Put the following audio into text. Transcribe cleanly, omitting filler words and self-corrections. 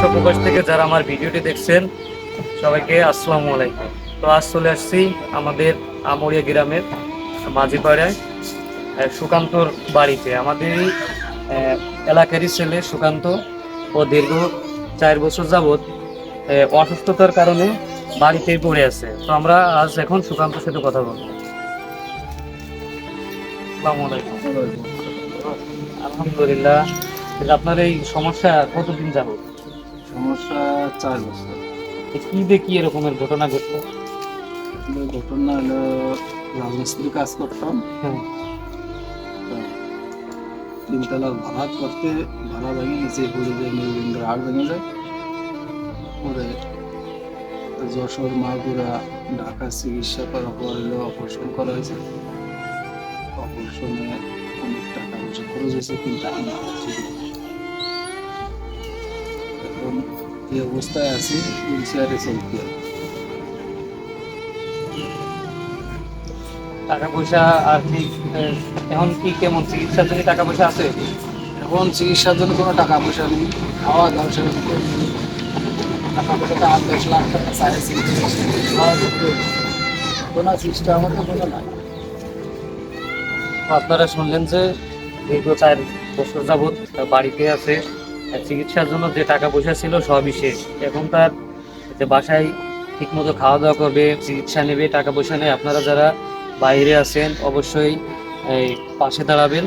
প্রকাশ থেকে যারা আমার ভিডিওটি দেখছেন সবাইকে আসসালামু আলাইকুম। তো আজ চলে আসছি আমাদের আমরিয়া গ্রামের মাঝিপাড়ায় সুকান্তর বাড়িতে। আমাদের এলাকারই ছেলে সুকান্ত ও দীর্ঘ 4 বছর যাবৎ অসুস্থতার কারণে বাড়িতেই পড়ে আছে। তো আমরা আজ এখন সুকান্তর সাথে কথা বলবো। আসসালামু আলাইকুম। আলহামদুলিল্লাহ। আপনার এই সমস্যা কতদিন যাবৎ? সমস্যা 4 বছর। কি দেখি এরকমের ঘটনা ঘটলো? ঘটনা হলো রাজমিস্ত্রি কাজ করতাম। হ্যাঁ। তো তিনতলা ভাড়া করতে ভাড়া ভেঙে নিচে পড়ে যায়, মেরুদণ্ডের হাড় ভেঙে যায়। পরে যশোর মাগুরা ঢাকা চিকিৎসা করার পর হলো অপারেশন করা হয়েছে। অপারেশনে অনেক টাকা পয়সা খরচ হয়েছে, কিন্তু আমি এখন এই অবস্থায় আছি, হুইল চেয়ারে চলতে হয়। টাকা পয়সা আর্থিক এখন কি কেমন চিকিৎসার জন্য টাকা পয়সা আছে? এখন চিকিৎসার জন্য কোনো টাকা পয়সা নেই, খাওয়া দাওয়া সেরকম করে টাকা পয়সাটা 8-10 লাখ টাকা চাইছি, কোনো চিকিৎসা আমাদের কোনো নাই। তো আপনারা শুনলেন যে দীর্ঘ 4 বছর যাবৎ বাড়িতে আছে। চিকিৎসার জন্য যে টাকা পয়সা ছিল সবই শেষ। এখন তার যে বাসায় ঠিকমতো খাওয়া দাওয়া করবে, চিকিৎসা নেবে, টাকা পয়সা নেই। আপনারা যারা বাইরে আছেন অবশ্যই এই পাশে দাঁড়াবেন।